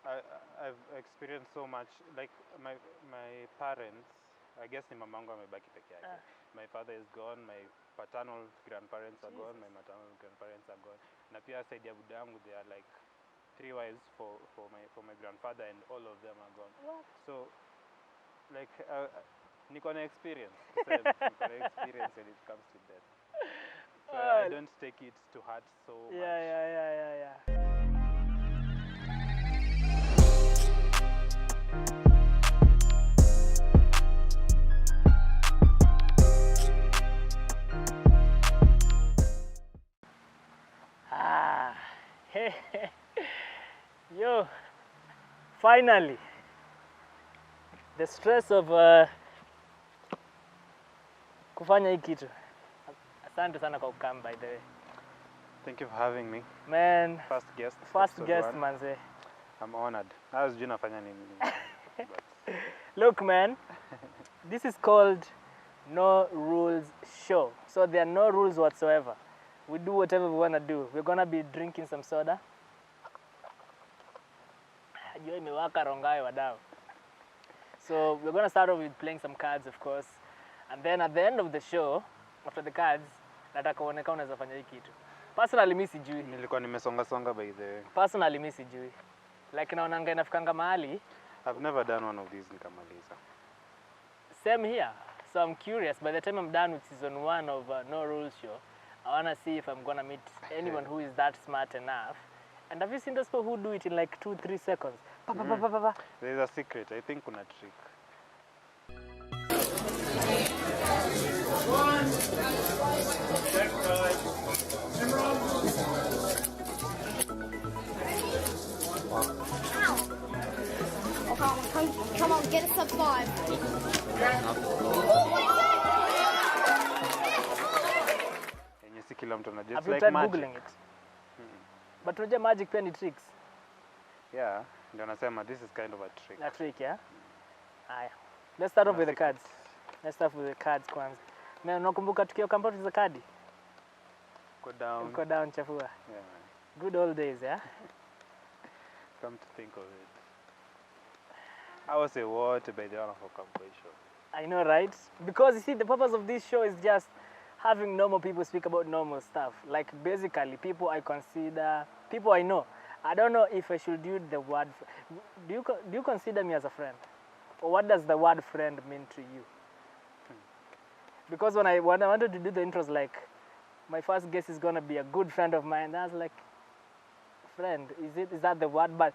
I've experienced so much. Like my parents, I guess ni mamangu amebaki peke yake. My father is gone, my paternal grandparents are gone, my maternal grandparents are gone. Na pia side ya buda yangu they are like 3 wives for my grandfather and all of them are gone. What? So like niko na experience. Niko na experience when it comes to death. So I don't take it to heart so much. Yeah. Hey, yo, finally, the stress of kufanya hii kitu. Asante sana kwa kukam, by the way. Thank you for having me. Man, First guest manze. I'm honored. I was doing nafanya nini. Look, man, this is called No Rules Show. So there are no rules whatsoever. We do whatever we want to do. We're going to be drinking some soda. So we're going to start off with playing some cards, of course. And then at the end of the show, after the cards, nataka uonekane unaweza fanya hiki kitu. Personally mimi sijui. Nilikuwa nimesonga by the way. Personally mimi sijui. Like naonanga inafikanga mahali. I've never done one of these nikamaliza. Same here. So I'm curious, by the time I'm done with season 1 of No Rules Show, I want to see if I'm going to meet anyone who is that smart enough. And have you seen those people who do it in like 2-3 seconds? There's a secret. I think kuna trick. Come on, get us up 5. Kila mtu anajua. Have you tried googling it? But unajua magic pia ni tricks. Yeah, ndio nasema this is kind of a trick. A trick, yeah? Aya. Let's start off with the cards. Let's start with the cards kwanza. Na unakumbuka tukio kamba tuza kadi? Go down chafua. Yeah, man. Good old days, yeah? Come to think of it. I was a what by the honor for competition. I know, right? Because you see, the purpose of this show is just having normal people speak about normal stuff. Like basically, people I consider, people I know. I don't know if I should use the word. Do you consider me as a friend, or what does the word friend mean to you? Because when I wanted to do the intros, like my first guest is gonna be a good friend of mine. I was like, friend, is that the word? But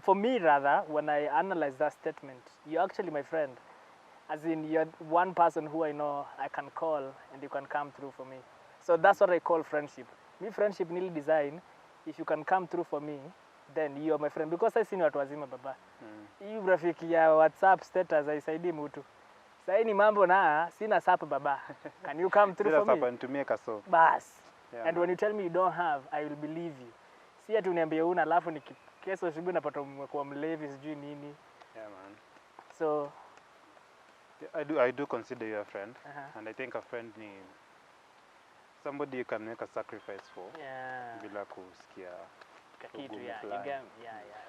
for me rather, when I analyze that statement, you're actually my friend. As in, you're one person who I know I can call and you can come through for me. So that's what I call friendship. Me friendship nili design, if you can come through for me, then you're my friend. Because I see watu wazima baba. Hii rafiki ya WhatsApp status haisaidii mtu. Sasa ni mambo na sina sapa baba. Can you come through for me? Sasa nitumie kaso. Bas. Yeah, and when you tell me you don't have, I will believe you. Si ati uniambie una alafu kesho asubuhi napata umekuwa mlevi sijui nini. Yeah, man. So I do consider you a friend, and I think a friend is somebody you can make a sacrifice for. Yeah. Bila kusikia kitu yeah.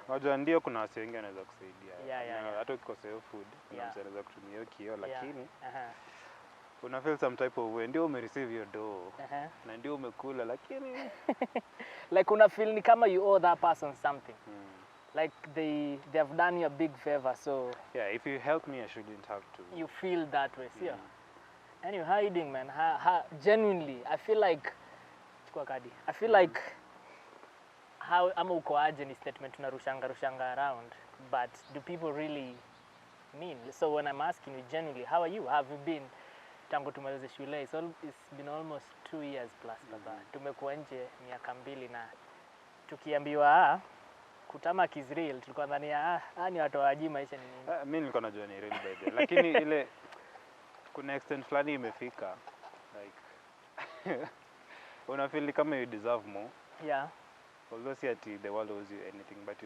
Unajua ndio kuna watu wengi wanaweza kusaidia. Yeah. Hata ukikosea food, kuna mtu anaweza kutumia hiyo kio lakini una feel some type of way ndio umereceive your dough. Na ndio umekula lakini like una feel ni kama you owe that person something. Like they have done you a big favor, so yeah, if you help me I shouldn't have to. You feel that way, see? Anyway, how you doing, man? How genuinely I feel like how ama uko aje ni statement tunarushanga around, but do people really mean? So when I'm asking you genuinely, how are you? Have you been tangu tumalize shule? It's been almost 2 years plus baba. Tumekuwa nje miaka 2 na tukiambiwa kutama kizreal tulikuwa ndani ni watu waji maisha ni nini. Mimi nilikuwa najua ni real by the lakini ile kuna extent fulani imefika like una feel kama you deserve more. Yeah. Although see at the world owes you anything, but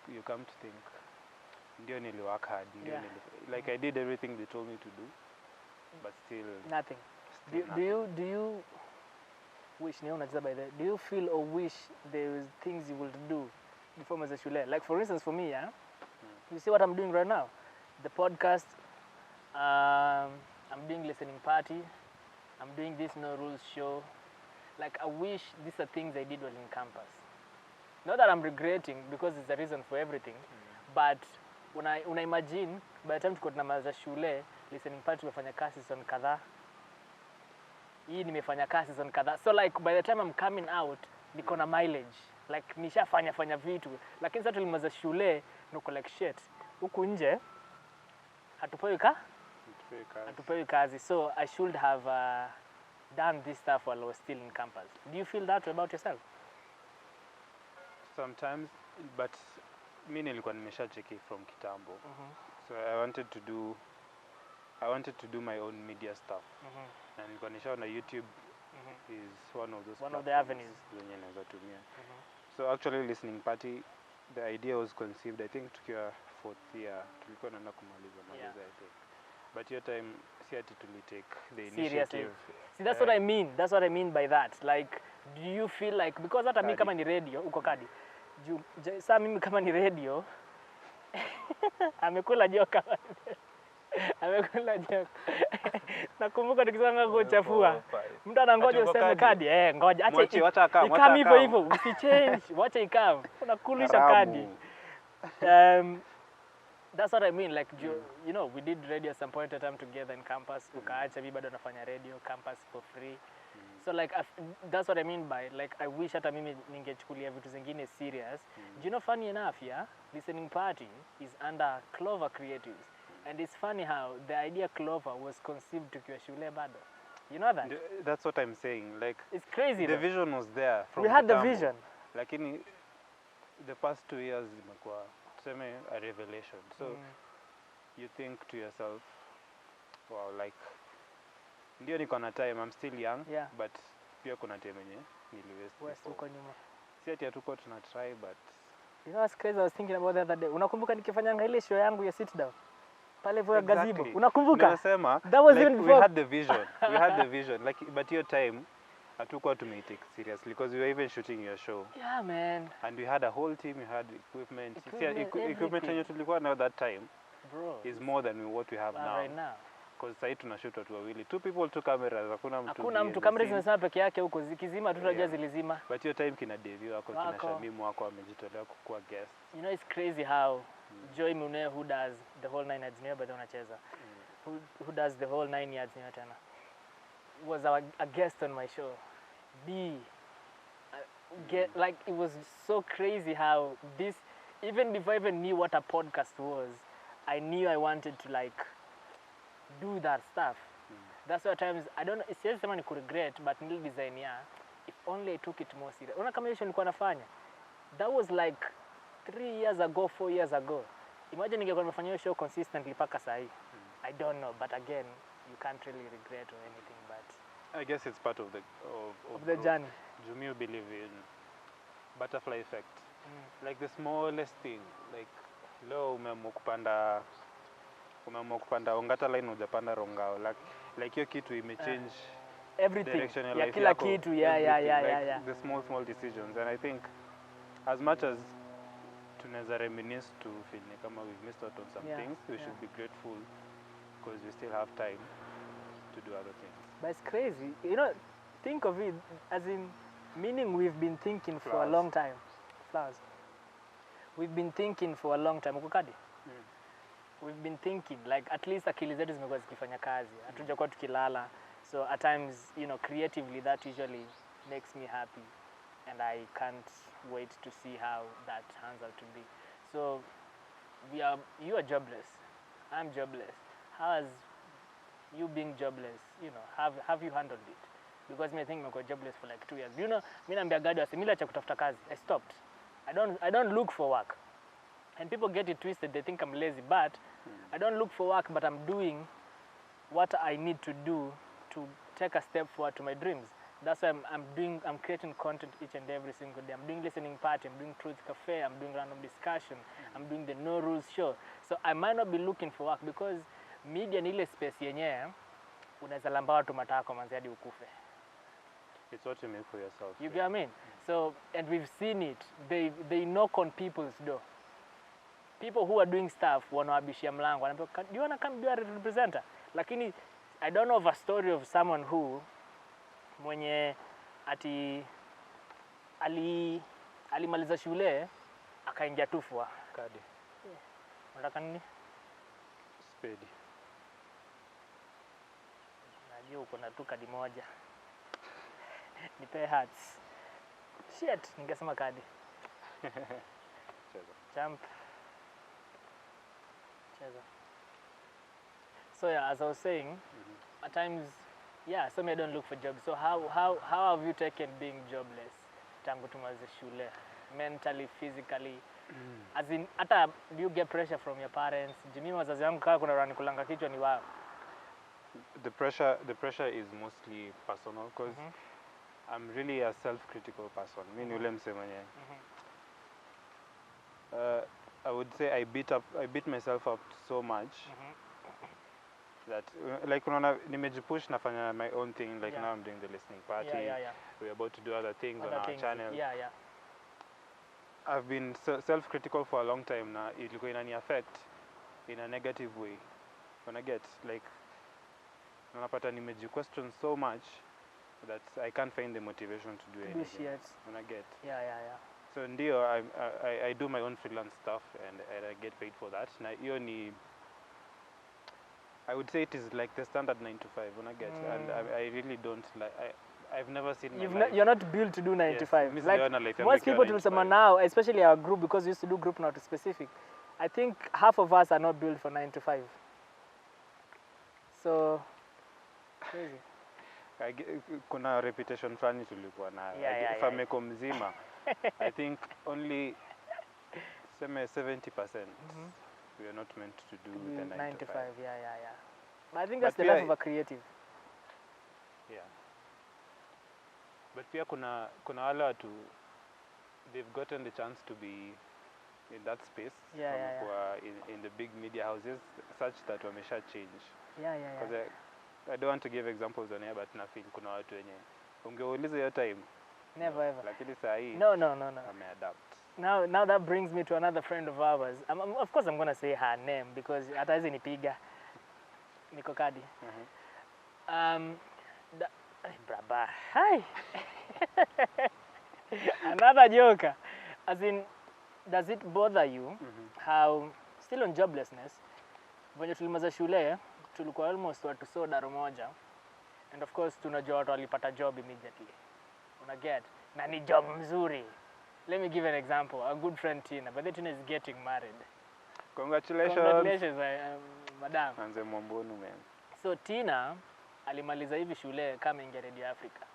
you come to think ndio niliwork hard, like I did everything they told me to do, but still nothing. Do you wish by the do you feel or wish there is things you will do before umalize shule. Like for instance for me, yeah, you see what I'm doing right now? The podcast, I'm doing listening party, I'm doing this no rules show. Like I wish these are things I did while in campus. Not that I'm regretting because it's the reason for everything, but when I imagine by the time tuko tunamaliza shule, listening party tumefanya kazi season kadhaa. Hii nimefanya kazi season kadhaa. So like by the time I'm coming out, niko na mileage. Like nishafanya vitu. Lakini sasa tulimaliza shule, nuko like shit. Huku nje hatupewi kazi. So I should have done this stuff while I was still in campus. Do you feel that way about yourself? Sometimes, but mimi nilikuwa nimeshacheki from kitambo. So I wanted to do my own media stuff. Na nilikuwa nishaona YouTube is one of the avenues zenye naweza tumia. So actually listening party, the idea was conceived, I think tukiwa 4th year, tulikuwa naenda kumaliza I think. But your time, si ati tulitake the initiative. Seriously. See, that's what I mean. That's what I mean by that. Like, do you feel like, because hata mimi kama ni radio, uko kadi. Sasa mimi kama ni radio, amekula joka. Amekula joka. Nakumbuka tukisanga kuchafua. Mtu anangoja useme kadi. Ngoja. Acha akam. Ikam hivyo. Usichange. Wacha ikam. Unakulisha kadi. That's what I mean, like, you know, we did radio at some point in time together in campus. Ukaacha mimi bado nafanya radio campus for free. So like, that's what I mean by, like, I wish hata mimi ningechukulia vitu zingine serious. Do you know, funny enough, yeah, listening party is under Clover Creatives. And it's funny how the idea Clover was conceived tukiwa shule bado. You know that? That's what I'm saying. Like, it's crazy. The vision was there. We had the vision. Lakini the past 2 years imekuwa tuseme a revelation. So you think to yourself, wow, like, ndio niko na time, I'm still young, but pia kuna time yenye niliwaste huko nyuma. Si ati hatuko tuna try, but you know what's crazy, I was thinking about the other day. Unakumbuka nikifanya ile show yangu ya sit down pale kwa gazebo? Unakumbuka? Nasema that was like, even before. We had the vision. Like, but your time hatukuwa tumeitek seriously because we were even shooting your show. Yeah, man. And we had a whole team, we had equipment yenye tulikuwa na that time. Bro, is more than what we have now. Right now. Because sasa tunashoot watu wawili. 2 people, 2 cameras, hakuna mtu. Kamera zinasimama peke yake huko, zikizima tu tunajua zilizima. But your time kina debut wako kina Shamimu wako amejitolea kuwa guest. You know, it's crazy how Joy Mune, who does the whole 9 yards, but unacheza. Who does the whole 9 yards tena, was a guest on my show. Like, it was so crazy how this, even before I even knew what a podcast was, I knew I wanted to, like, do that stuff. That's why at times, I don't know, it's just someone could regret, but nil design, if only I took it more serious. Una kama nilikuwa nafanya, that was like 3 years ago, 4 years ago. Imagine ningekuwa nimefanya hiyo show consistently paka saa hii. I don't know, but again, you can't really regret or anything, but I guess it's part of the journey. Do you believe in butterfly effect? Like the smallest thing, like leo umeamua kupanda Ongata line hujapanda Rongao, like hiyo kitu imechange everything. Yeah, kila kitu, yeah. The small decisions, and I think as much as tunaweza reminisce to feel kama we've missed out on some things, we should be grateful because we still have time to do other things. But it's crazy, you know, think of it as in, meaning we've been thinking for a long time. We've been thinking for a long time. Ukukadi? We've been thinking, like, at least akili zetu zimekuwa zikifanya kazi. Hatujakuwa tukilala. So at times, you know, creatively that usually makes me happy. And I can't wait to see how that turns out to be. So you are jobless. I'm jobless. How has you being jobless, you know, have you handled it? Because I think I'm jobless for like 2 years. You know, mimi naambia gadi asimila cha kutafuta kazi. I stopped. I don't look for work. And people get it twisted, they think I'm lazy, but I don't look for work, but I'm doing what I need to do to take a step forward to my dreams. That's why I'm creating content each and every single day. I'm doing listening party, I'm doing Truth Cafe, I'm doing random discussion, I'm doing the No Rules show. So I might not be looking for work because media ni ile space yenyewe unaweza lamba watu matako manzi hadi ukufe. It's what you make for yourself. You get what I mean? So, and we've seen it. They knock on people's door. People who are doing stuff wanawabishia mlango. Wanaambia, do you want to come be a representer? Lakini I don't know of a story of someone who mwenye ati alimaliza shule akaingia tufua Kadi. unataka nini? Spedi. Najua uko na tu kadi moja. Nipe hearts. Shit, ningesema kadi. Cheza. Jump. Cheza. So yeah, as I was saying, at times, yeah, some don't look for jobs. So how have you taken being jobless? Tangu tumaze shule, mentally, physically. As in, hata do you get pressure from your parents? Jimmy wazazi wangu kaa kuna rani kulanga kichwa ni wao. The pressure is mostly personal because I'm really a self-critical person. Mimi yule mse mwenye. I would say I beat myself up so much that like unaona nimejipush nafanya my own thing like now I'm doing the listening party. We're about to do other things on our channel. I've been self-critical for a long time now. Ilikuwa inani affect in a negative way. When I get like unapata nimeji-question so much that I can't find the motivation to do anything. When I get. So ndio I do my own freelance stuff and I get paid for that. Na hiyo ni I would say it is like the standard 9 to 5 when I get and I really don't like I've never seen my life. You're not built to do 9 to 5. Yes, like most people to someone now, especially our group, because we used to do group not specific. I think half of us are not built for 9 to 5. So crazy. Kuna reputation fulani tulikuwa nayo. Fameko mzima. I think only 70% we are not meant to do the 9 to 5. But I think that's the life of a creative. Yeah. But pia kuna wale watu they've gotten the chance to be in that space in the big media houses such that wamesha change. Because I don't want to give examples on here but na feel kuna watu wenye ungeuliza hiyo time never ever. Lakini saa hii no. Adapt. Now that brings me to another friend of ours. Of course I'm going to say her name because hata hizi nipiga. Niko kadi. Braba. Hi. Another joker. As in, does it bother you how still on joblessness when tulimaza shule tulikuwa almost watu so daro moja and of course tunajua watu walipata job immediately. Una get? Na ni job mzuri. Let me give an example. A good friend Tina, but Tina is getting married. Congratulations, madam. Anze mwambonu man. So Tina alimaliza hivi shule kama ingia Radio Africa.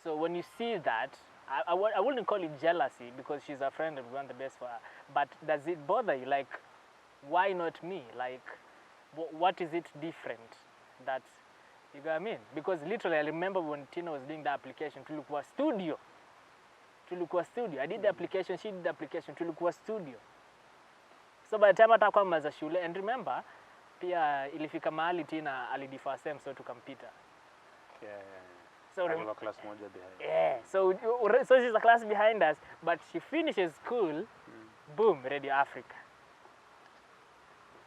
So when you see that, I wouldn't call it jealousy because she's a friend and we want the best for her. But does it bother you? Like, why not me? Like, what is it different that, you know what I mean? Because literally I remember when Tina was doing the application, tulikuwa studio. I did the application, she did the application, tulikuwa studio. So by the time atakuwa maza shule, and remember, pia ilifika mahali Tina alidefer same so tukampita. So I have a class moja behind. So she's a class behind us, but she finishes school, boom, Radio Africa.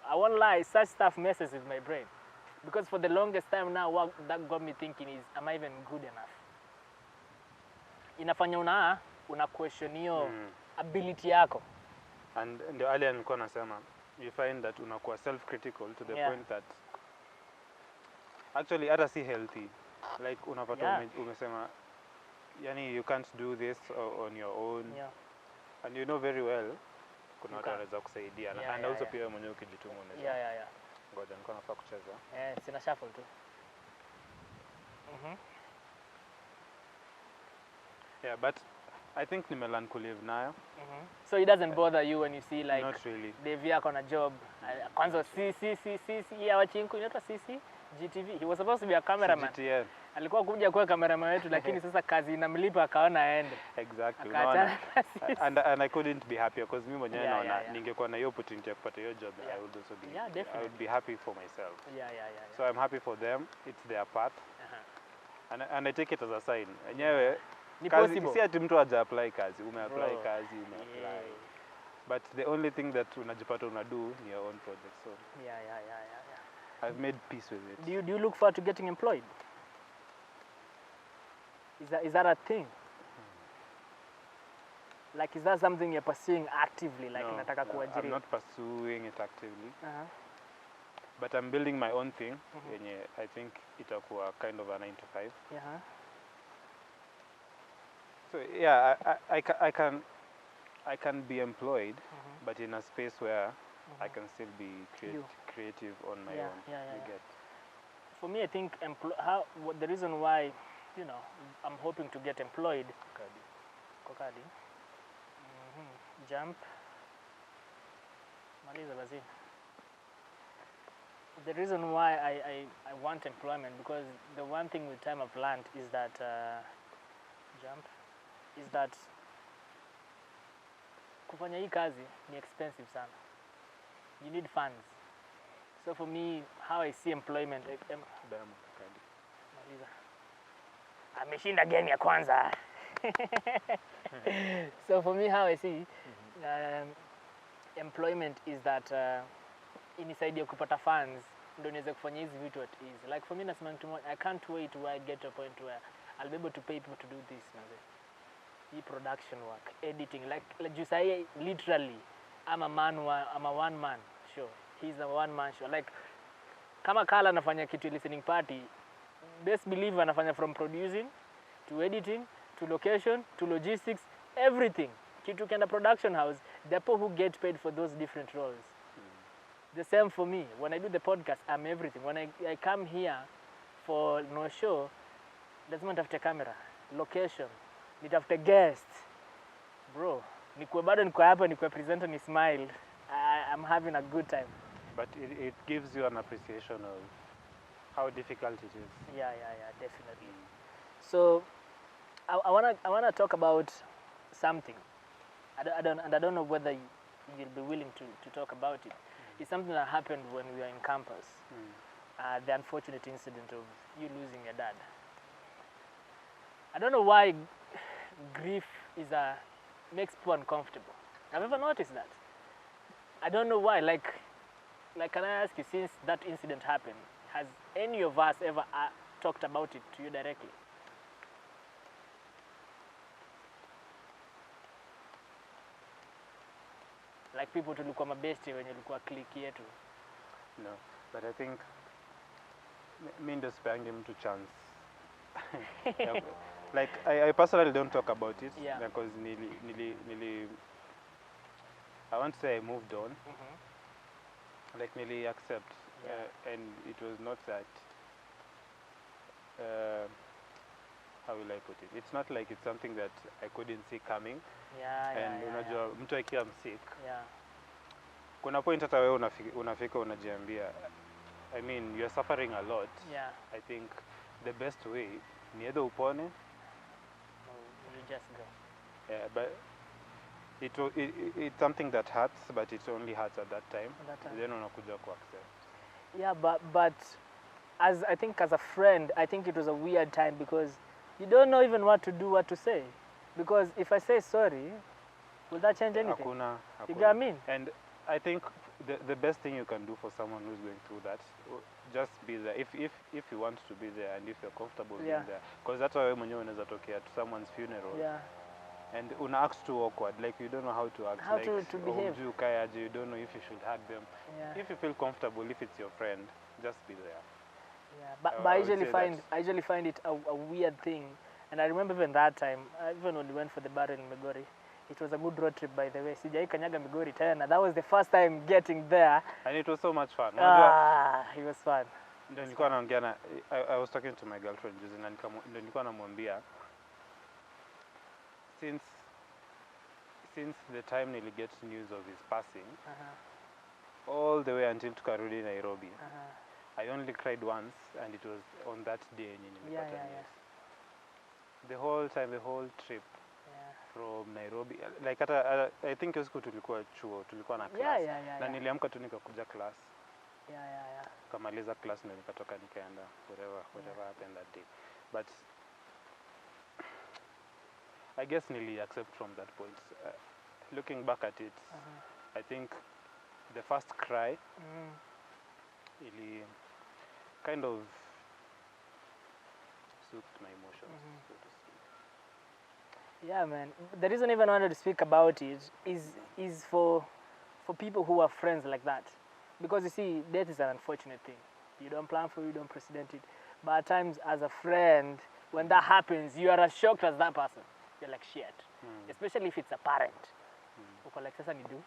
I won't lie, such stuff messes with my brain. Because for the longest time now, what that got me thinking is, am I even good enough? Inafanya una question hiyo ability yako. And ndio ali alikuwa anasema, you find that unakuwa self-critical to the point that actually hata si healthy. Like unapata umesema, yani you can't do this on your own. And you know very well, kuna watu wanaweza kusaidia. And also pia mwenyewe ukijituma unaweza. Ngoja nilikuwa nafaa kucheza. Sina shuffle tu. Yeah, but I think nimelearn kulive nayo. So it doesn't bother you when you see like not really. Devi yako na job. Kwanza ya wachinku inaitwa CC GTV. He was supposed to be a cameraman. CGTN. Alikuwa kuja kuwa cameraman wetu lakini sasa kazi inamlipa akaona aende. Exactly. And I couldn't be happier because mimi mwenyewe naona ningekuwa na hiyo opportunity ya kupata hiyo job I would also be I would be happy for myself. So I'm happy for them. It's their path. And I take it as a sign. Enyewe Ni kazi possible. si ati mtu haja apply kazi, umeapply Bro. kazi, umeapply. Yeah. But the only thing that unajipata unado ni your own project. So Yeah. I've made peace with it. Do you look forward to getting employed? Is that a thing? Like, is that something you're pursuing actively? Like, nataka I'm kuajiri? not pursuing it actively. Uh-huh. But I'm building my own thing. Yenye I think itakuwa kind of a 9 to 5. Yeah. So yeah, I can be employed, but in a space where I can still be creative on my own. Yeah. You get? For me, I think the reason why, I'm hoping to get employed. Kokadi. Jump. Maliza basi. The reason why I want employment, because the one thing with time I've learned is that kufanya hii kazi ni expensive sana. You need funds. So for me, how I see employment, Maliza. Ameshinda game ya kwanza. So for me, how I see employment is that inisaidia kupata funds ndio niweze kufanya hizi vitu at ease. Like for me, nasema kitu moja, I can't wait to get to a point where I'll be able to pay people to do this, hii production work, editing, like you say, literally I'm a one man show. He's a one man show. Like kama Karl anafanya kitu listening party, best believe anafanya from producing to editing to location to logistics, everything. Kitu kenda production house, the people who get paid for those different roles. The same for me. When I do the podcast, I'm everything. When I come here for no show, lazima nitafute camera, location, nitafute guest. Bro, niko hapa, niko presenter, ni smile. I'm having a good time. But it gives you an appreciation of how difficult it is. Yeah, definitely. So I wanna talk about something. I don't know whether you'll be willing to talk about it. It's something that happened when we were in campus. The unfortunate incident of you losing your dad. I don't know why grief makes people uncomfortable. I've never noticed that. I don't know why. Like, can I ask you, since that incident happened, has any of us ever talked about it to you directly? Like people tulikuwa mabesti wenye ulikuwa clique yetu. No, but I think me ndo sipeangi mtu chance. Like I personally don't talk about it because I want to say I moved on. Like nearly accept, and it was not that. How will I put it? It's not like it's something that I couldn't see coming. And unajua mtu akiwa sick. Kuna point hata wewe unafika unajiambia, I mean you're suffering a lot. I think the best way ni either upone. You just go. Yeah, but it's something that hurts, but it only hurts at that time. Then unakuja ku accept. Yeah, but as I think as a friend, I think it was a weird time because you don't know even what to do, what to say. Because if I say sorry, will that change anything? Hakuna. You get what I mean? And I think the best thing you can do for someone who's going through that, just be there. If you want to be there and if you're comfortable being there. Because that's why mwenyewe unaweza tokea to someone's funeral. And una act too awkward, like you don't know how to act. How to behave. You don't know if you should hug them. If you feel comfortable, if it's your friend, just be there. But I usually find it a weird thing. And I remember even that time, even when we went for the burial in Migori, it was a good road trip, by the way. Sijai kanyaga Migori tena. That was the first time getting there. And it was so much fun. It was fun. I was talking to my girlfriend, and nilikuwa namwambia, since the time nearly get news of his passing, all the way until tukarudi Nairobi, I only cried once, and it was on that day in news. The whole time, the whole trip from Nairobi, like I think siku tulikuwa chuo, tulikuwa na class. Na niliamka tu nikakuja class. Kamaliza class na nikatoka nikaenda whatever happened that day. But I guess nearly accept from that point. Looking back at it, I think the first cry really kind of soothed my emotions, so to speak. Yeah, man. The reason I even wanted to speak about it is for people who are friends like that, because you see, death is an unfortunate thing. You don't plan for it, you don't precedent it. But at times, as a friend, when that happens, you are as shocked as that person. You're like, shit. Especially if it's a parent. Uko like, sasa nidu.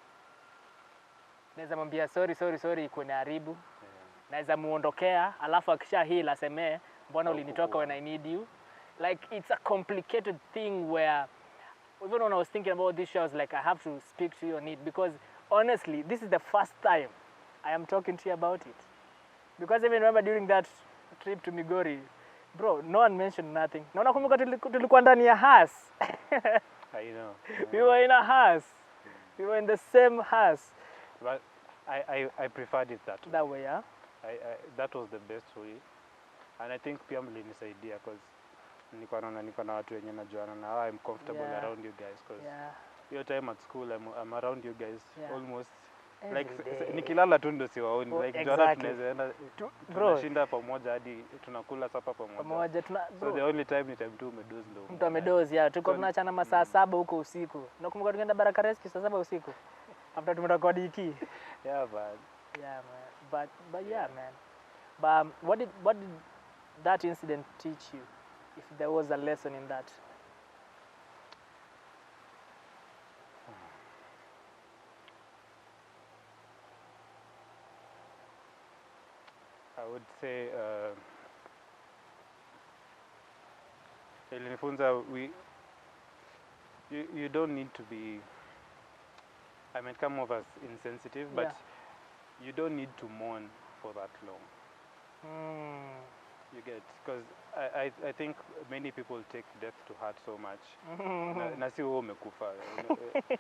Naweza mwambia sorry iko inaharibu. Naweza muondokea, alafu akisha heal aseme, mbona ulinitoka when I need you. Like, it's a complicated thing where, even when I was thinking about this show, I was like, I have to speak to you on it, because honestly, this is the first time I am talking to you about it. Because I even remember during that trip to Migori, bro, no one mentioned nothing. Na unakumbuka tulikuwa ndani ya house. I know. We were in a house. We were in the same house. But I preferred it that way. That way, yeah? That was the best way. And I think pia mlinisaidia because niko na watu wenye najuana na I'm comfortable around you guys, because your time at school I'm around you guys almost every like day. Nikilala tu ndo siwaoni, like jana tunaweza enda tunashinda pamoja hadi tunakula sapa pamoja. So the only time ni time tu umedoze ndo mtu amedoze, tuko tunachana masaa 7 huko usiku. Nakumbuka tukaenda Baraka Rescue saa 7 usiku after tumerekodi hiki. Yeah, but yeah, man. But what did that incident teach you, if there was a lesson in that? I would say ilinifunza you don't need to be, I mean, come off as insensitive, but you don't need to mourn for that long. You get, because I think many people take death to heart so much. Na si wewe umekufa,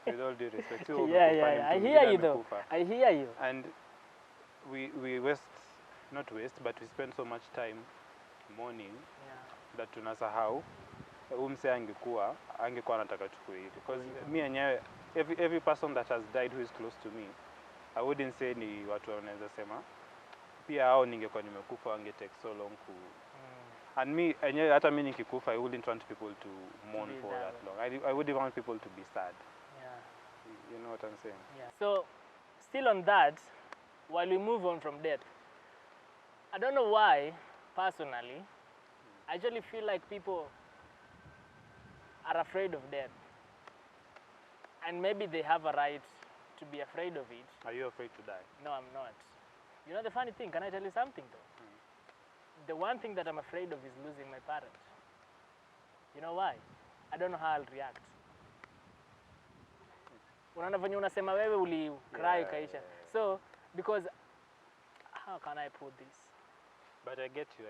with all due respect. Si wewe umekufa, I hear you though. I hear you. And we not waste, but we spend so much time mourning that tunasahau mse angekuwa anataka tukue hivi. Because me enyewe, every person that has died who is close to me, I wouldn't say ni watu wanaweza sema pia hao ningekuwa nimekufa wange take so long ku and me enyewe hata mimi nikikufa, I wouldn't want people to mourn for that long. I wouldn't want people to be sad. You know what I'm saying? So still on that, while we move on from death, I don't know why personally I actually feel like people are afraid of death, and maybe they have a right to be afraid of it. Are you afraid to die? No, I'm not. You know the funny thing, can I tell you something though? The one thing that I'm afraid of is losing my parents. You know why? I don't know how I'll react. Unaona venye unasema wewe uli cry kaisha. So because how can I put this? But I get you.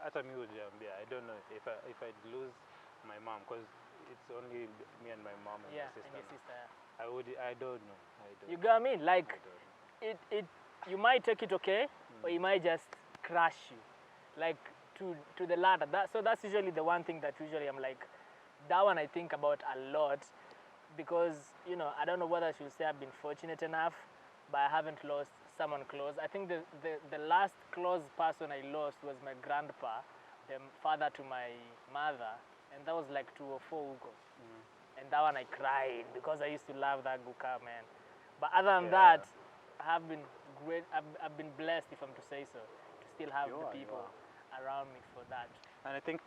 Hata mimi hujiambia, I don't know if I'd lose my mom, because it's only me and my mom and my sister. And your sister. I don't know. You got me? Like it you might take it okay, or it might just crush you. Like to the latter. So that's usually the one thing that usually I'm like, that one I think about a lot, because you know, I don't know whether I should say I've been fortunate enough, but I haven't lost someone close. I think the last close person I lost was my grandpa, the father to my mother, and that was like 2 or 4 huko. And that one I cried because I used to love that guka, man. But other than that, I have been great. I've been blessed, if I'm to say so, to still have the people around me for that. And I think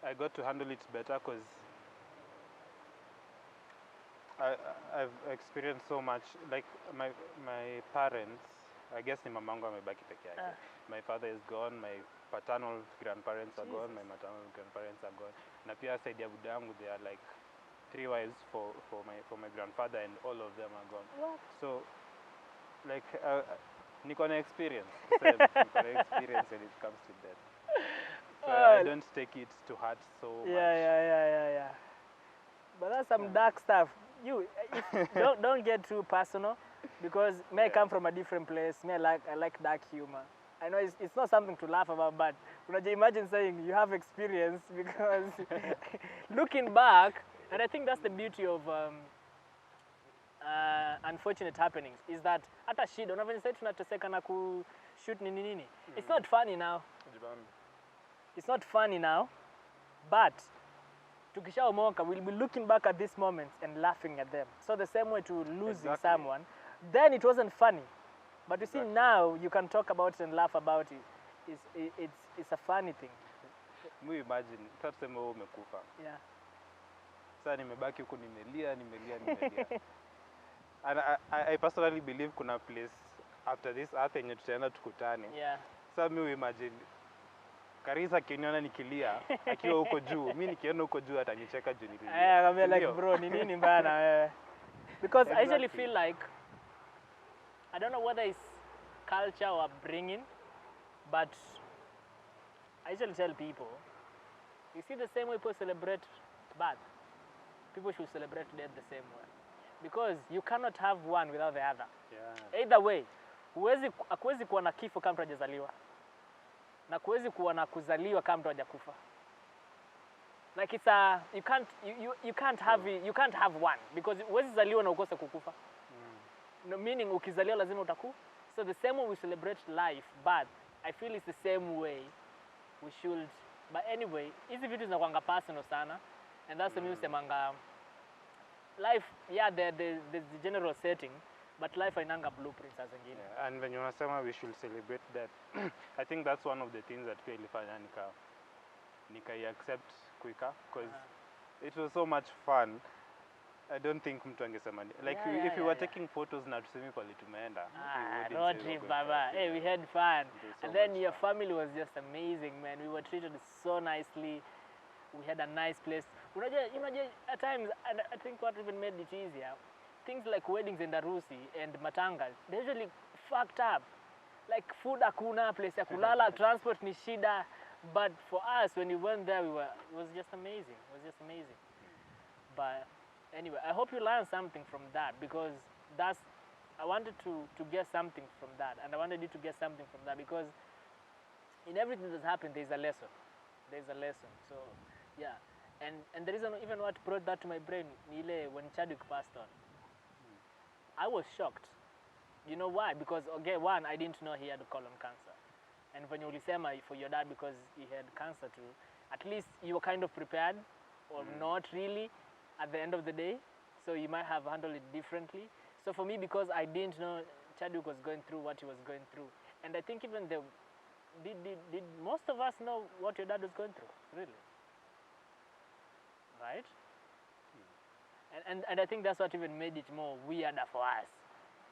I got to handle it better because I've experienced so much. Like my parents, I guess ni mamangu amebaki peke yake. My father is gone, my paternal grandparents are gone, my maternal grandparents are gone. Na pia side ya buda yangu, they are like 3 wives for my grandfather, and all of them are gone. What? So like niko na experience. Niko na experience when it comes to death. So I don't take it to heart so much. Yeah. But that's some dark stuff. You don't get too personal, because I come from a different place. I like dark humor. I know it's not something to laugh about, but imagine saying you have experience, because looking back, And I think that's the beauty of unfortunate happenings is that hata shida unavyo sasa tunateseka na kushoot nini. It's not funny now. It's not funny now, but tukishaomoka we'll be looking back at these moments and laughing at them. So the same way to losing someone, then it wasn't funny. But you see now you can talk about it and laugh about it. It's a funny thing. Mu imagine tuseme wewe umekufa. Yeah. Sasa nimebaki huko nimelia. And I personally believe kuna place after this earth yenye tutaenda tukutane. Yeah. Sasa mimi imagine Karis akiniona nikilia akiwa huko juu, mimi nikiona huko juu atanicheka juu nikilia. Yeah, I'm like bro, ni nini bana? Because I usually feel like I don't know whether it's culture or upbringing, but I usually tell people, you see the same way people celebrate birth, people should celebrate death the same way. Because you cannot have one without the other. Yeah. Either way, hakuwezi kuwa na kifo kama mtu hajazaliwa. Na kuwezi kuwa na kuzaliwa kama mtu hajakufa. Like it's a you can't have one because huwezi zaliwa na ukose kukufa. No, meaning ukizaliwa lazima utakufa. So the same way we celebrate life, but I feel it's the same way we should. But anyway, hizi vitu zinakuanga personal sana, and that's the me usemanga life, yeah, there's the general setting, but life hainanga blueprints as zingine. Yeah, and when you wanasema we should celebrate that, I think that's one of the things that pia ilifanya nika accept quicker because it was so much fun. I don't think mtu angesema like if you were taking photos na tuseme pale tumeenda. Road trip baba. Hey, we had fun. And then your family was just amazing, man. We were treated so nicely. We had a nice place. Unajua at times, and I think what even made it easier, things like weddings in Darusi and Matangas, they usually fucked up. Like food hakuna, place ya kulala, transport ni shida. But for us, when we went there, it was just amazing. It was just amazing. But anyway, I hope you learned something from that because I wanted to get something from that, and I wanted you to get something from that because in everything that's happened, there's a lesson. There's a lesson. So yeah, and the reason even what brought that to my brain, Nile, when Chadwick passed on, I was shocked. You know why? Because okay, one, I didn't know he had colon cancer, and when you ulisema for your dad because he had cancer too, at least you were kind of prepared, or not really, at the end of the day. So you might have handled it differently. So for me, because I didn't know Chadwick was going through what he was going through, and I think even did most of us know what your dad was going through, really? Right? And I think that's what even made it more weirder for us.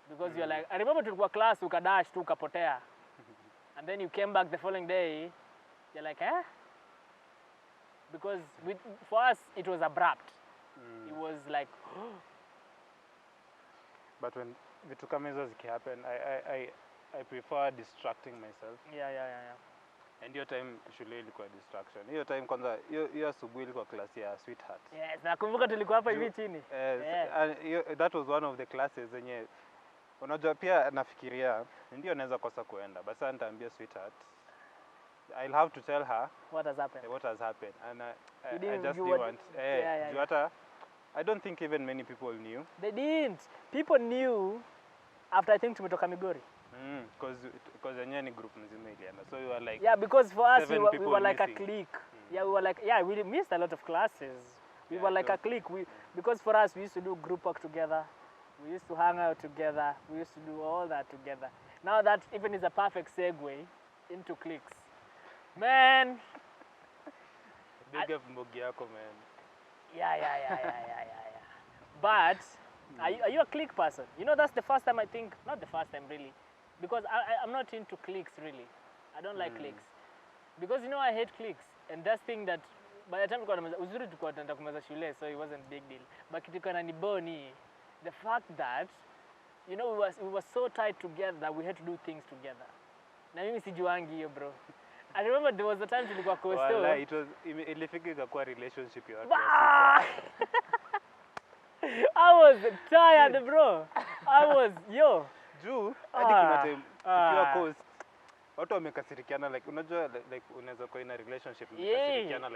Because you're like, I remember tulikuwa class, ukadash tu ukapotea. And then you came back the following day, you're like, eh? Because for us, it was abrupt. It was like, But when vitu kama hizo zikihappen, I prefer distracting myself. Yeah. And your time shule ilikuwa distraction. Hiyo time kwanza hiyo asubuhi ilikuwa class ya sweetheart. Yes, nakumbuka tulikuwa hapa hivi chini. That was one of the classes zenye unajua pia nafikiria ndio naweza kosa kuenda. But sasa nitaambia sweetheart. I'll have to tell her what has happened. And I just didn't want. I don't think even many people knew. They didn't. People knew after I think tumetoka Migori. Because yenyewe ni group mzima ilienda. So you were like, yeah, because for us we were like missing. a clique. Yeah, we were like, we missed a lot of classes. We were like a clique. Because for us we used to do group work together. We used to hang out together. We used to do all that together. Now that even is a perfect segue into cliques. Man. Big up mbogi yako, man. Yeah. But are you a clique person? You know, that's the first time I think, not the first time really, because I'm not into cliques really. I don't like cliques. Because you know I hate cliques, and that's thing that by the time uzuri tulikuwa tunaenda kumeza shule, so it wasn't big deal. But kitu kana ni boni, the fact that you know we were so tied together that we had to do things together. Na mimi sijuangi hiyo bro. I remember there was a time tulikuwa coastal. Wala, ilifika ikakuwa relationship ya watu I was tired bro. Yo. Juu hadi kuna time tukiwa coast watu wamekasirikiana like unajua like unaweza kuwa in a relationship mkasirikiana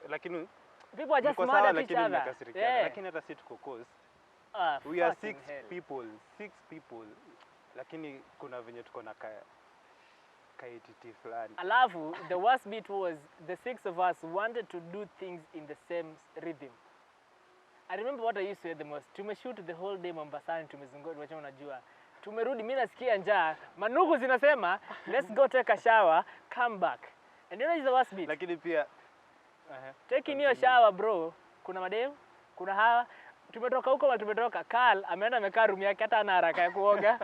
lakini People are just mko mad sawa at each lakini other. mmekasirikiana. Yeah. Lakini hata si tuko coast. We are Fucking 6 hell. people. 6 people. Lakini kuna venye tuko na kaititi fulani. Alafu, the worst bit was the 6 of us wanted to do things in the same rhythm. I remember what I used to hate the most. Tumeshoot the whole day Mombasani, tumezunguka, wacha unajua. Tumerudi, mimi nasikia njaa. Manugu zinasema, let's go take a shower, come back. And you know is the worst bit. Lakini pia Taking your shower bro, kuna madem, kuna hawa. Tumetoka huko tumetoka. Karl ameenda amekaa room yake hata ana haraka ya kuoga.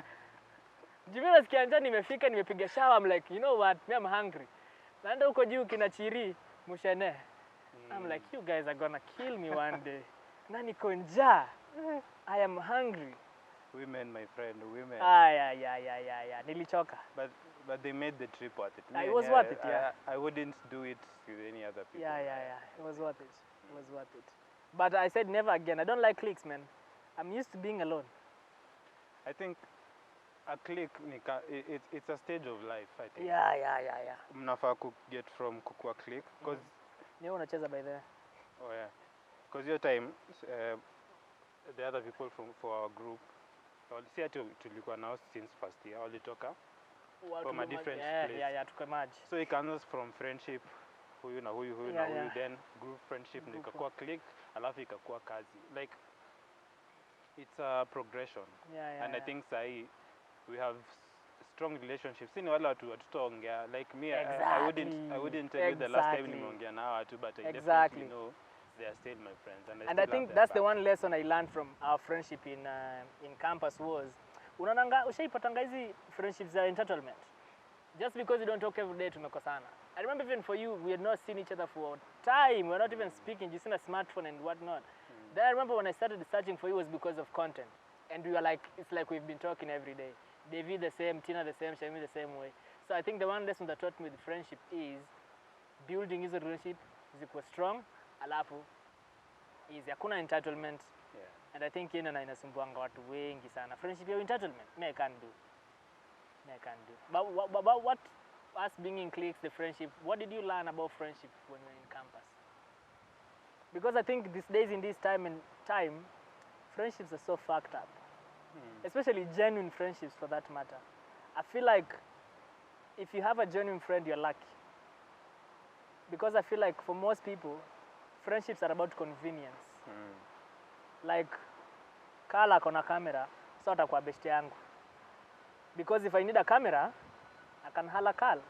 Jimmy nasikia njaa nimefika nimepiga shower, I'm like, you know what? Me I'm hungry. Naenda huko juu kina Chiri, Mushene. I'm like, you guys are gonna kill me one day. Na niko njaa. I am hungry. Women, my friend, women. Yeah. Nilichoka. But they made the trip worth it. It was worth it, yeah. I wouldn't do it with any other people. Yeah. It was worth it. It was worth it. But I said never again. I don't like cliques, man. I'm used to being alone. I think a clique, it's a stage of life, I think. Yeah. Mnafaa get from kukua clique, because... You unacheza by there. Oh yeah. Because your time, the other people for our group, si ati tulikuwa nao since first year, walitoka from a different place. Yeah, tukamerge. So it comes from friendship, huyu na huyu na huyu, then group friendship, ndio ikakuwa clique, alafu ikakuwa kazi. Like, it's a progression. And I think sahi, we have strong relationships. Sini wala watu tutaongea. Like me, exactly. I wouldn't tell you the last time nimeongea na watu, but I definitely know they are still my friends. And I think that's the one lesson I learned from our friendship in campus was, unaonanga ushaipatanga hizi friendships za entitlement. Just because you don't talk every day tumekosana. I remember even for you, we had not seen each other for time. We're not even speaking, just in a smartphone and whatnot. Then I remember when I started searching for you was because of content. And we were like, it's like we've been talking every day. David the same, Tina the same, Shami the same way. So I think the one lesson that taught me with friendship is building hizo relationship zikuwa strong, alafu is hakuna entitlement. And I think na inasumbuanga watu wengi sana. Friendship ya entitlement, me I can't do. But what us being in cliques, the friendship, what did you learn about friendship when you were in campus? Because I think these days in this time, friendships are so fucked up. Especially genuine friendships for that matter. I feel like if you have a genuine friend, you're lucky. Because I feel like for most people, friendships are about convenience. Like, Karl akona camera, so atakuwa best yangu. Because if I need a camera, I can hala Karl.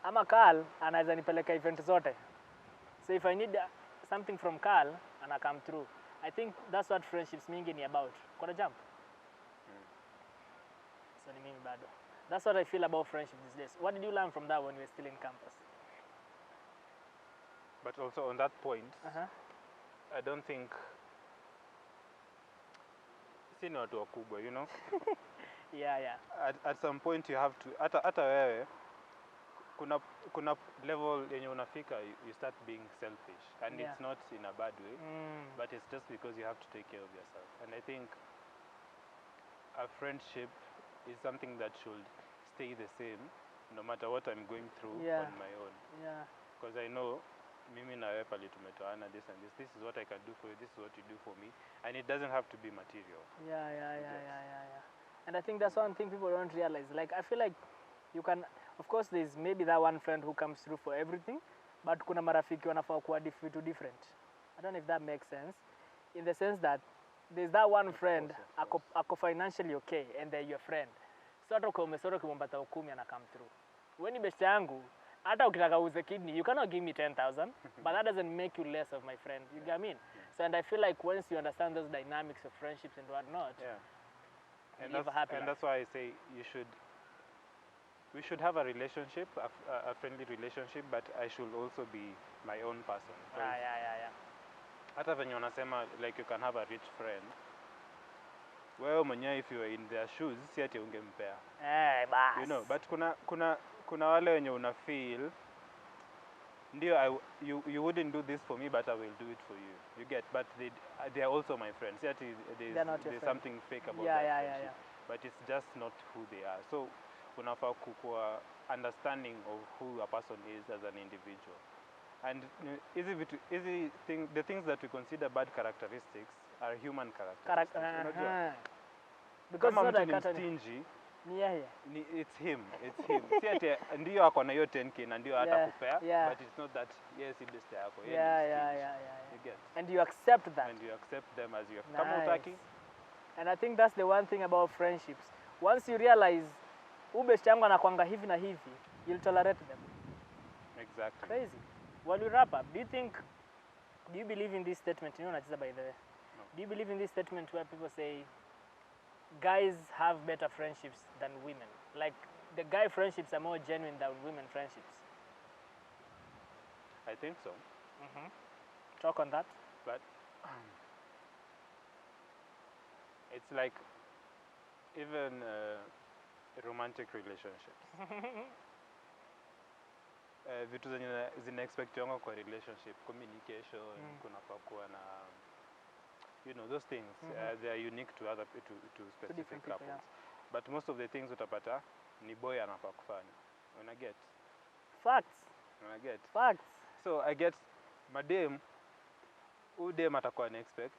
Ama Karl anaweza nipeleka event zote. So if I need something from Karl, and I come through. I think that's what friendships mingi ni about. Kona jump. So ni mimi bado. That's what I feel about friendship these days. What did you learn from that when you were still in campus? But also on that point, I don't think sini watu wakubwa, you know? Yeah. At some point you have to, hata wewe, kuna level yenye unafika, you start being selfish. And it's not in a bad way, but it's just because you have to take care of yourself. And I think a friendship is something that should stay the same no matter what I'm going through on my own. Because I know mimi na wewe pale tumetoana this and this. This is what I can do for you. This is what you do for me. And it doesn't have to be material. Yeah. And I think that's one thing people don't realize. Like, I feel like you can, of course, there's maybe that one friend who comes through for everything, but kuna marafiki wanafaa kuwa different. I don't know if that makes sense. In the sense that there's that one friend, ako financially okay, and they're your friend. So hata kwa umesoro kibombata 10 ana come through. When ni best yangu, hata ukitaka uze kidney, you cannot give me 10,000, but that doesn't make you less of my friend. You get what I mean? So, and I feel like once you understand those dynamics of friendships and whatnot, and that's why I say we should have a relationship, a friendly relationship, but I should also be my own person. Yeah. Hata venye wanasema, like, you can have a rich friend. Wewe mwenyewe, if you were in their shoes, si ati ungempea. Bas. You know, but kuna wale wenye una feel, ndio, you wouldn't do this for me, but I will do it for you. You get, but they are also my friends. Si ati there's something fake about that friendship. Yeah. But it's just not who they are. So, unafaa kukua understanding of who a person is as an individual. And the things that we consider bad characteristics are human characteristics. Unajua? Because Kama it's not mtu a ni category. stingy, Yeah. it's him. Si ati ndio ako na hiyo 10k na ndio hata kupea, yeah. but it's not that yes si best yako. Yeah. You get. And you accept that. And you accept them as you have. Nice. Kama utaki. And I think that's the one thing about friendships. Once you realize best yangu anakuanga hivi na hivi, you'll tolerate them. Exactly. Crazy. While we wrap up, do you believe in this statement? You know, Nachiza, by the way. No. Do you believe in this statement where people say guys have better friendships than women? Like the guy friendships are more genuine than women friendships. I think so. Talk on that. But it's like even romantic relationships. Vitu zenye zina expect yongo kwa relationship, communication, kunafaa kuwa na those things. They are unique to specific couples. People, yeah. But most of the things utapata ni boy anafaa kufanya. Una get? Facts. So I get madem udem atakuwa na expect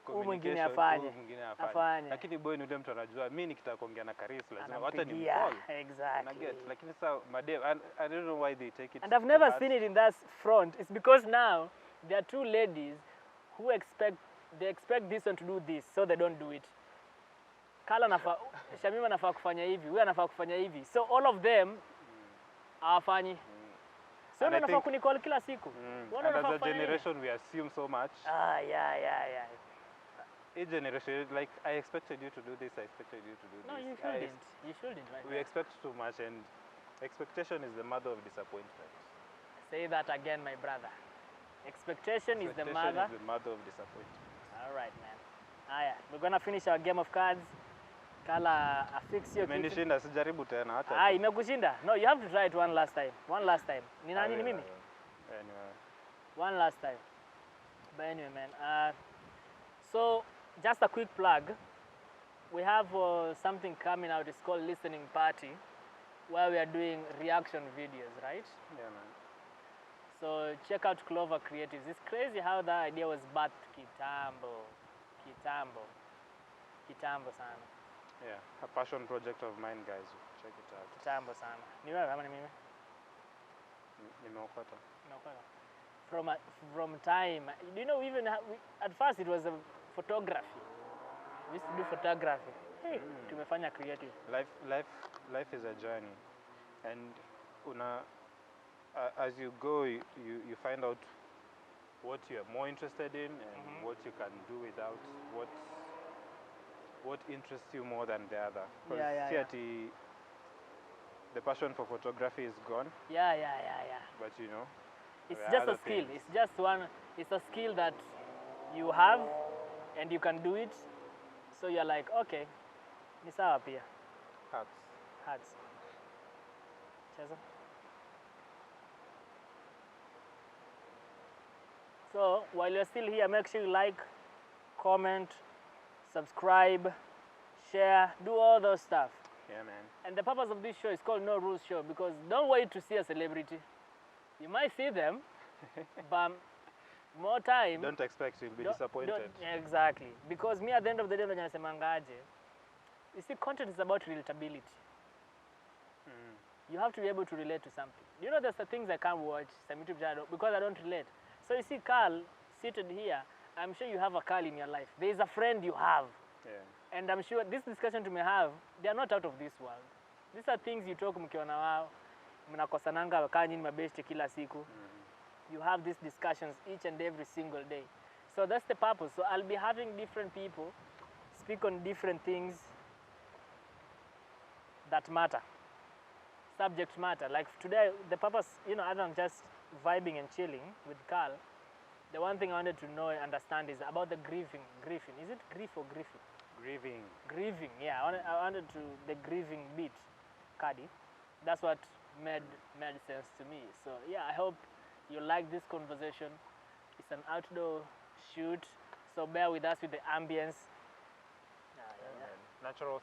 Mwingine communication, afanye. Lakini boy ni ule mtu anajua mimi nikitaka kuongea na Karis lazima wacha ni Anampigia. call. Exactly. Lakini sasa madem I don't know why they take it. And I've never seen it in that front. It's because now there are two ladies who expect this one to do this, so they don't do it. Shamima anafaa kufanya hivi, huyu anafaa kufanya hivi. So all of them hawafanyi. So unafaa kunicall kila siku. And as a generation we assume so much. Yeah. Each generation, like I expected you to do this, I expected you to do this. No, you shouldn't. You shouldn't. Right? We expect too much, and expectation is the mother of disappointment. Say that again, my brother. Expectation is the mother. Is the mother of disappointment. All right, man. We're gonna finish our game of cards. Kala, affix your kitu. Imenishinda, sijaribu tena hata. Imekushinda. No, you have to try it one last time. Ni nani ni mimi? Anyway. One last time. But anyway, man. So, just a quick plug. We have something coming out. It's called Listening Party, where we are doing reaction videos, right? Yeah, man. So check out Clover Creatives. It's crazy how that idea was birthed kitambo sana. Yeah, a passion project of mine, guys. Check it out. Kitambo sana. Ni wewe ama ni mimi? Nimeokota. From time. Do you know even at first it was a photography. We used to do photography. Hey, tumefanya creative. Life is a journey, and as you go, you find out what you are more interested in and what you can do without, what interests you more than the other. Yeah. The passion for photography is gone. Yeah. But it's just a skill. Things. It's a skill that you have and you can do it. So you're like, okay, ni sawa pia. Hearts. Cheza. So while you're still here, make sure you like, comment, subscribe, share, do all those stuff. Yeah, man. And the purpose of this show is called No Rules Show because don't wait to see a celebrity. You might see them, but more time. Don't expect you'll be disappointed. Exactly. Because me at the end of the day, you see, content is about relatability. You have to be able to relate to something. You know, there's the things I can't watch some YouTube channel because I don't relate. So you see Carl seated here, I'm sure you have a Carl in your life. There is a friend you have. Yeah. And I'm sure this discussion you may have, they are not out of this world. These are things you talk mkiwa na wao. Mnakosananga kaa nyinyi mabeshte kila siku. You have these discussions each and every single day. So that's the purpose. So I'll be having different people speak on different things that matter. Subject matter. Like today, the purpose, other than just vibing and chilling with Carl, the one thing I wanted to know and understand is about the grieving. Is it grief or grieving? Grieving, yeah. I wanted the grieving bit, Kadi. That's what made sense to me. So yeah, I hope you like this conversation. It's an outdoor shoot, so bear with us with the ambience. Natural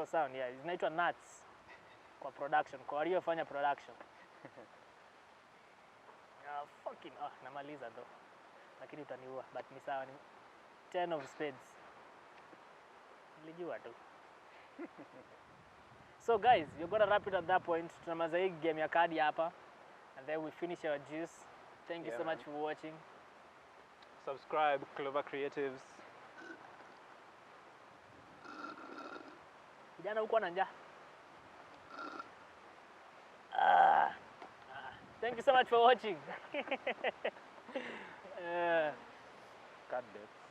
sound, yeah. It's naitwa nuts kwa production, kwa waliofanya production. Fucking namaliza though. Lakini utaniua, but ni sawa, ni 10 of spades. Nilijua tu. So guys, you're gonna wrap it at that point. Tunamaliza hii game ya kadi hapa, and then we finish our juice. Thank you so much for watching. Subscribe, Clover Creatives. Kijana huko na njaa. Thank you so much for watching. Card bets.